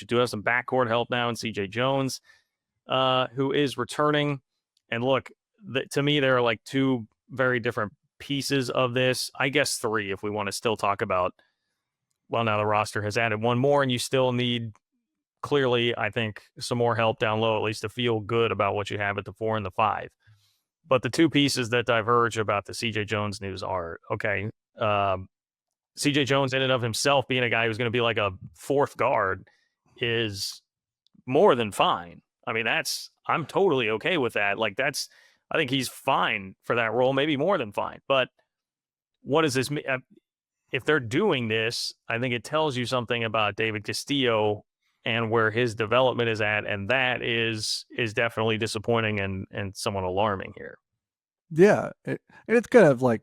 You do have some backcourt help now in CJ Jones, who is returning. And look, to me, there are like two very different pieces of this. I guess three, if we want to still talk about, well, now the roster has added one more, and you still need, clearly, I think, some more help down low, at least to feel good about what you have at the 4 and the 5. But the two pieces that diverge about the CJ Jones news are, okay, CJ Jones in and of himself being a guy who's going to be like a fourth guard is more than fine. I mean, I'm totally okay with that. Like, I think he's fine for that role, maybe more than fine. But what does this mean? If they're doing this, I think it tells you something about David Castillo and where his development is at, and that is definitely disappointing and somewhat alarming here. Yeah, and it's kind of like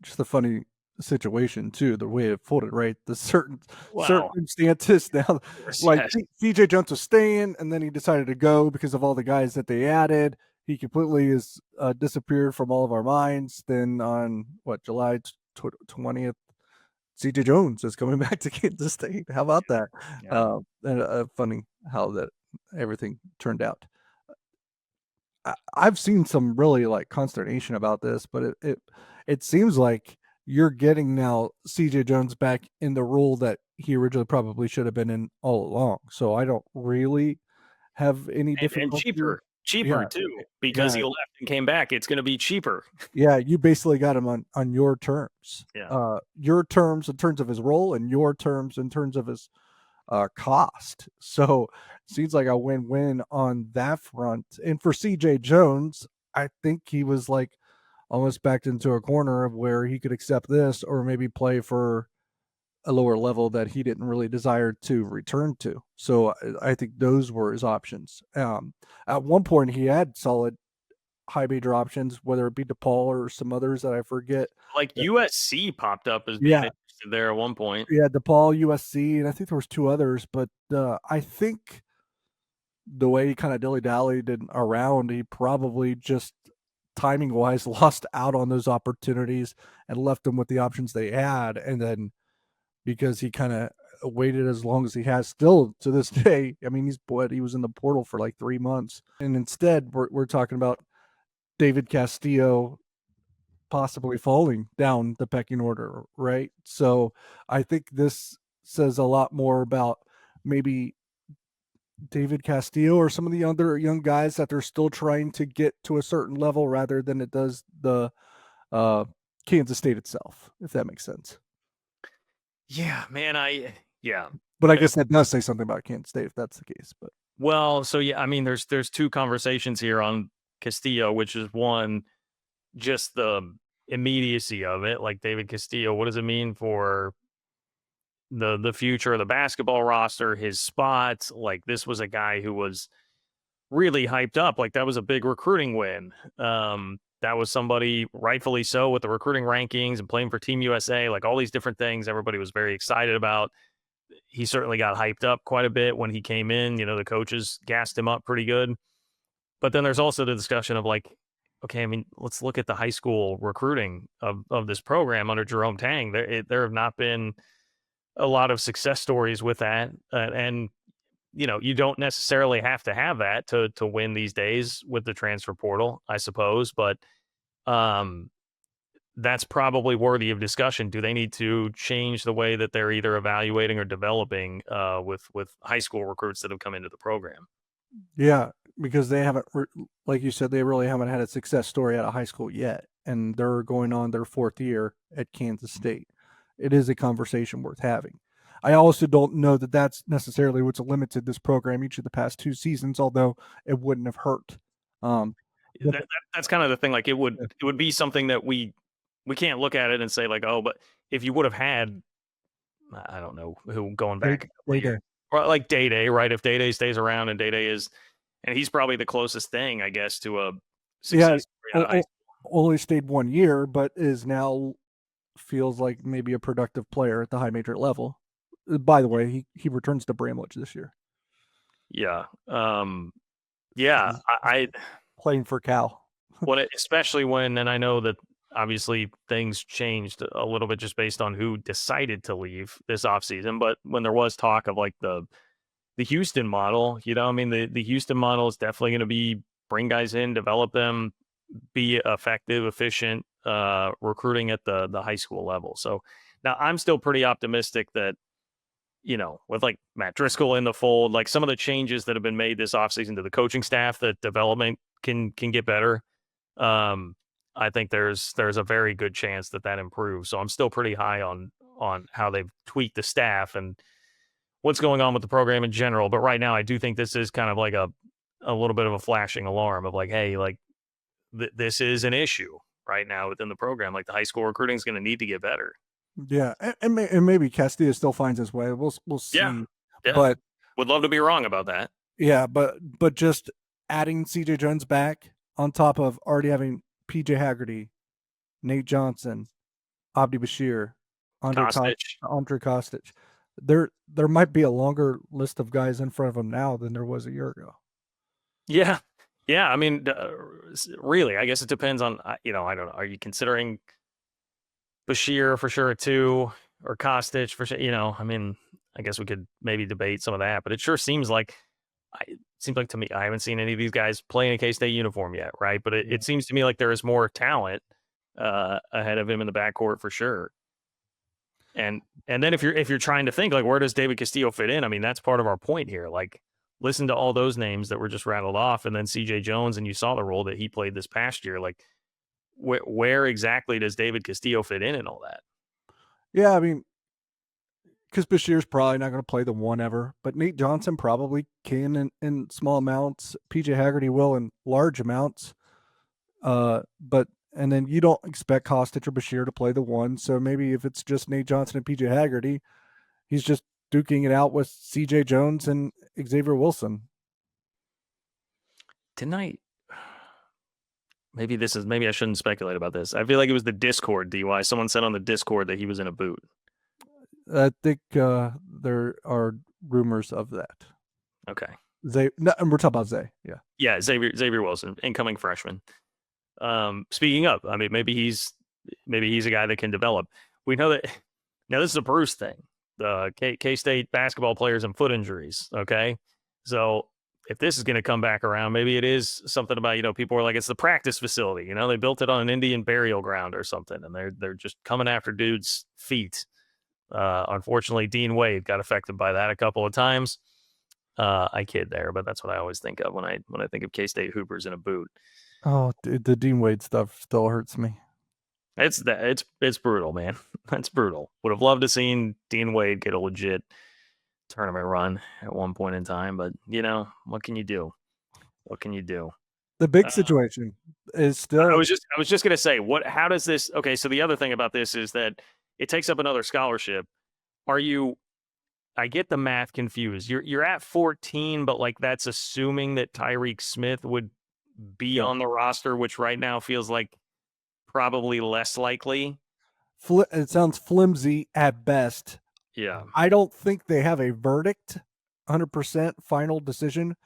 just a funny situation too, the way it folded, right? The circumstances now, like Yes. CJ Jones was staying, and then he decided to go because of all the guys that they added. He completely is disappeared from all of our minds. Then on July 20th, CJ Jones is coming back to Kansas State. How about that? Yeah. Funny how that everything turned out. I've seen some really like consternation about this, but it seems like you're getting now CJ Jones back in the role that he originally probably should have been in all along. So I don't really have any And difficulty. cheaper Yeah, too, because yeah, he left and came back. It's going to be cheaper. yeah. You basically got him on your terms, Yeah. your terms in terms of his role, and your terms in terms of his cost. So seems like a win-win on that front. And for CJ Jones, I think he was like almost backed into a corner of where he could accept this or maybe play for a lower level that he didn't really desire to return to. So I think those were his options. At one point, he had solid high major options, whether it be DePaul or some others that I forget. Like USC popped up as being Yeah, interested there at one point. yeah, DePaul, USC, and I think there was two others, but I think the way he kind of dilly-dallied around, he probably just timing-wise lost out on those opportunities and left them with the options they had. And then because he kind of waited as long as he has still to this day, I mean, he was in the portal for like 3 months. And instead, we're talking about David Castillo possibly falling down the pecking order, right? So I think this says a lot more about maybe David Castillo or some of the other young guys that they're still trying to get to a certain level rather than it does the uh, Kansas State itself, if that makes sense. Yeah, man. Yeah. But I guess that does say something about Kansas State if that's the case. But Well, so yeah, I mean, there's two conversations here on Castillo, which is one, just the immediacy of it. Like David Castillo, what does it mean for the future of the basketball roster, his spots? Like, this was a guy who was really hyped up. Like, that was a big recruiting win. That was somebody, rightfully so, with the recruiting rankings and playing for Team USA, like all these different things everybody was very excited about. He certainly got hyped up quite a bit when he came in. The coaches gassed him up pretty good. But then there's also the discussion of like, okay, I mean, let's look at the high school recruiting of this program under Jerome Tang. There have not been a lot of success stories with that. And you don't necessarily have to have that to win these days with the transfer portal, I suppose. But that's probably worthy of discussion. Do they need to change the way that they're either evaluating or developing with high school recruits that have come into the program? yeah, because they haven't, like you said, they really haven't had a success story out of high school yet. And they're going on their fourth year at Kansas State. It is a conversation worth having. I also don't know that that's necessarily what's limited this program each of the past 2 seasons, although it wouldn't have hurt. Um, That's kind of the thing. Like, it would be something that we can't look at it and say like, oh, but if you would have had, I don't know who, going back a couple of years, or like Day, right? If Day stays around, and Day is, and he's probably the closest thing, I guess, to a yeah, success story out of high school. only stayed 1 year, but is now feels like maybe a productive player at the high major level. By the way, he returns to Bramlage this year. Yeah. Yeah. I playing for Cal. especially when, and I know that obviously things changed a little bit just based on who decided to leave this offseason, but when there was talk of like the the Houston model. I mean, the Houston model is definitely going to be bring guys in, develop them, be effective, efficient, recruiting at the high school level. So now I'm still pretty optimistic that, with like Matt Driscoll in the fold, like some of the changes that have been made this offseason to the coaching staff, that development can get better. I think there's a very good chance that improves. So I'm still pretty high on how they've tweaked the staff and what's going on with the program in general. But right now, I do think this is kind of like a little bit of a flashing alarm of like, hey, like this is an issue right now within the program. Like the high school recruiting is going to need to get better. Yeah, and maybe Castillo still finds his way. We'll see. Yeah. But would love to be wrong about that. Yeah, but just adding CJ Jones back on top of already having PJ Haggerty, Nate Johnson, Abdi Bashir, Andre Kostic. There might be a longer list of guys in front of him now than there was a year ago. Yeah. Yeah. I mean, really, I guess it depends on, I don't know. Are you considering Bashir for sure too, or Kostic for sure? I mean, I guess we could maybe debate some of that, but it sure seems like to me, I haven't seen any of these guys play in a K-State uniform yet, right? But it seems to me like there is more talent ahead of him in the backcourt for sure. And then if you're trying to think like, where does David Castillo fit in? I mean, that's part of our point here. Like, listen to all those names that were just rattled off, and then CJ Jones, and you saw the role that he played this past year. Like, where exactly does David Castillo fit in all that? Yeah, I mean, because Bashir's probably not going to play the one ever, but Nate Johnson probably can in small amounts. PJ Haggerty will in large amounts. And then you don't expect Kostic or Bashir to play the one. So maybe if it's just Nate Johnson and PJ Haggerty, he's just duking it out with CJ Jones and Xavier Wilson. Tonight, maybe I shouldn't speculate about this. I feel like it was the Discord DUI. Someone said on the Discord that he was in a boot. I think there are rumors of that. Okay. We're talking about Zay. Yeah. Yeah, Xavier Wilson, incoming freshman. Speaking of, I mean, maybe he's a guy that can develop. We know that now this is a Bruce thing. The K-State basketball players and foot injuries. Okay. So if this is going to come back around, maybe it is something about, people are like, it's the practice facility, they built it on an Indian burial ground or something. And they're just coming after dudes' feet. Unfortunately, Dean Wade got affected by that a couple of times. I kid there, but that's what I always think of when I think of K-State hoopers in a boot. Oh, dude, the Dean Wade stuff still hurts me. It's brutal, man. That's brutal. Would have loved to seen Dean Wade get a legit tournament run at one point in time, but what can you do? What can you do? The big situation is still. I was just gonna say, how does this? Okay, so the other thing about this is that it takes up another scholarship. I get the math confused. You're at 14, but like that's assuming that Tyreek Smith would be on the roster, which right now feels like probably less likely. It sounds flimsy at best. Yeah. I don't think they have a verdict, 100% final decision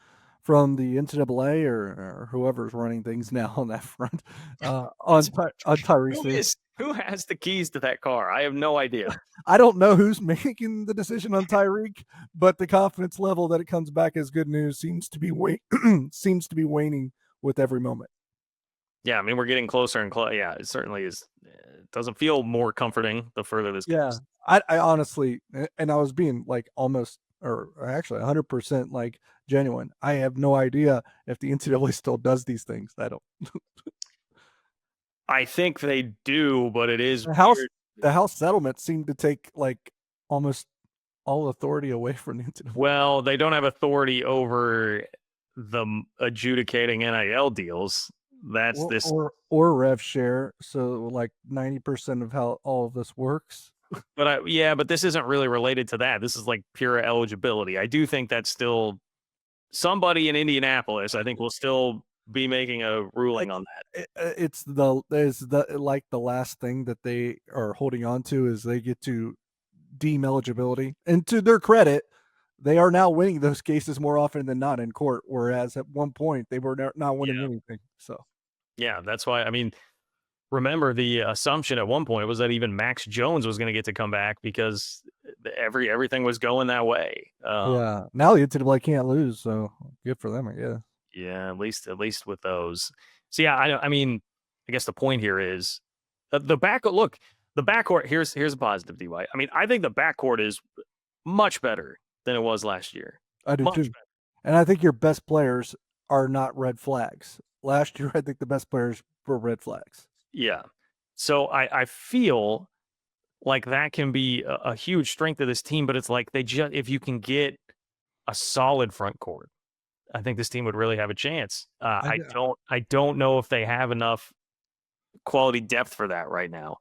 from the NCAA or whoever's running things now on that front on Tyreek Smith. Who has the keys to that car? I have no idea. I don't know who's making the decision on Tyreek, but the confidence level that it comes back as good news seems to be waning with every moment. Yeah, I mean, we're getting closer and closer. Yeah, it certainly is. It doesn't feel more comforting the further this goes. I honestly, and I was being like almost, or actually 100% like genuine. I have no idea if the NCAA still does these things. I don't. I think they do, but it is the House settlement seemed to take like almost all authority away from the NCAA. Well, they don't have authority over the adjudicating NIL deals. That's or rev share. So like 90% of how all of this works. But but this isn't really related to that. This is like pure eligibility. I do think that's still somebody in Indianapolis, I think, will still be making a ruling on that. It's the last thing that they are holding on to is they get to deem eligibility. And to their credit, they are now winning those cases more often than not in court, whereas at one point they were not winning anything. So yeah, that's why. I mean, remember the assumption at one point was that even Max Jones was going to get to come back because everything was going that way. Yeah. Now the NCAA can't lose, so good for them, I guess. Yeah, at least with those. So yeah, I mean, I guess the point here is the back. Look, the backcourt. Here's a positive, DY. I mean, I think the backcourt is much better than it was last year. I do Much too. better. And I think your best players are not red flags. Last year, I think the best players were red flags. Yeah. So I feel like that can be a huge strength of this team, but it's like they just if you can get a solid front court, I think this team would really have a chance. I don't know if they have enough quality depth for that right now.